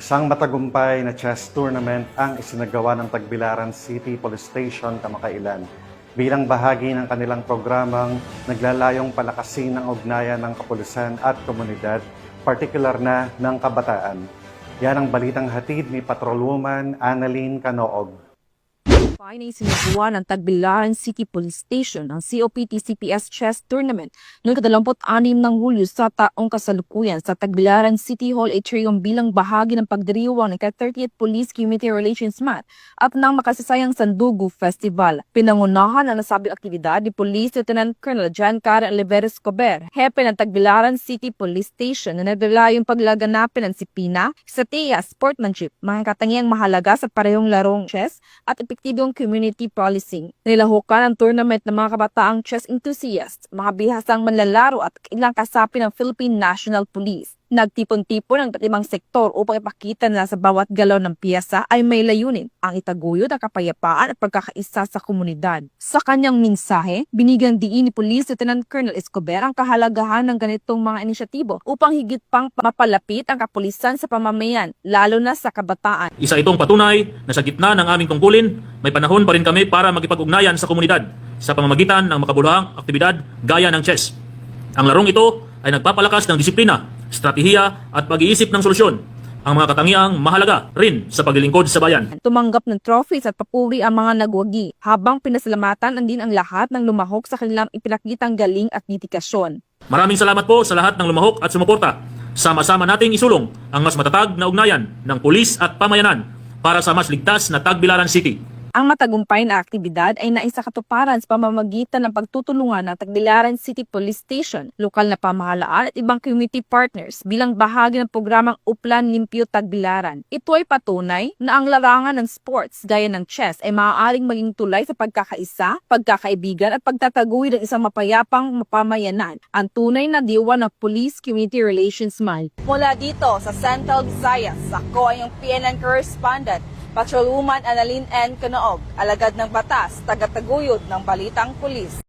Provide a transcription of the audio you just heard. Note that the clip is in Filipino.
Isang matagumpay na chess tournament ang isinagawa ng Tagbilaran City Police Station kamakailan bilang bahagi ng kanilang programang naglalayong palakasin ang ugnayan ng kapulisan at komunidad, partikular na ng kabataan. Yan ang balitang hatid ni Patrolwoman Annalyn Canoog. Ay sinubuan ng Tagbilaran City Police Station ang COPT-CPS Chess Tournament noong 26 ng Hulyo sa taong kasalukuyan sa Tagbilaran City Hall Atrium bilang bahagi ng pagdiriwang ng 30th Police Community Relations Month at ng Makasasayang Sandugo Festival. Pinangunahan ang nasabing aktibidad ni Police Lieutenant Colonel John Karen Oliveres Cober, hepe ng Tagbilaran City Police Station na naglalayong paglaganapin ng disiplina, strategiya, sportsmanship, mga katangiang mahalaga sa parehong larong chess at epektibong community policing. Nilahukan ang tournament ng mga kabataang chess enthusiasts, mga bihasang manlalaro at ilang kasapi ng Philippine National Police. Nagtipon-tipon ang limang sektor upang ipakita na sa bawat galaw ng piyesa ay may layunin ang itaguyod ang kapayapaan at pagkakaisa sa komunidad. Sa kanyang mensahe, binigyang diin ni Police Lieutenant Colonel Escobar ang kahalagahan ng ganitong mga inisyatibo upang higit pang mapalapit ang kapulisan sa pamamayan, lalo na sa kabataan. Isa itong patunay na sa gitna ng aming tungkulin, may panahon pa rin kami para makipag-ugnayan sa komunidad sa pamamagitan ng makabuluhang aktibidad gaya ng chess. Ang larong ito ay nagpapalakas ng disiplina, estratehiya at pag-iisip ng solusyon, ang mga katangiang mahalaga rin sa paglilingkod sa bayan. Tumanggap ng trophies at papuri ang mga nagwagi, habang pinasalamatan din ang lahat ng lumahok sa kanilang ipinakitang galing at dedikasyon. Maraming salamat po sa lahat ng lumahok at sumuporta. Sama-sama nating isulong ang mas matatag na ugnayan ng pulis at pamayanan para sa mas ligtas na Tagbilaran City. Ang matagumpay na aktibidad ay naisakatuparan sa pamamagitan ng pagtutulungan ng Tagbilaran City Police Station, lokal na pamahalaan at ibang community partners bilang bahagi ng programang Uplan Limpyo Tagbilaran. Ito ay patunay na ang larangan ng sports gaya ng chess ay maaaring maging tulay sa pagkakaisa, pagkakaibigan at pagtataguyod ng isang mapayapang mapamayanan, ang tunay na diwa ng Police Community Relations Month. Mula dito sa Central Visayas, ako ay yung PNN correspondent, Patrolwoman Annalyn N. Canoog, alagad ng batas, tagataguyod ng balitang pulis.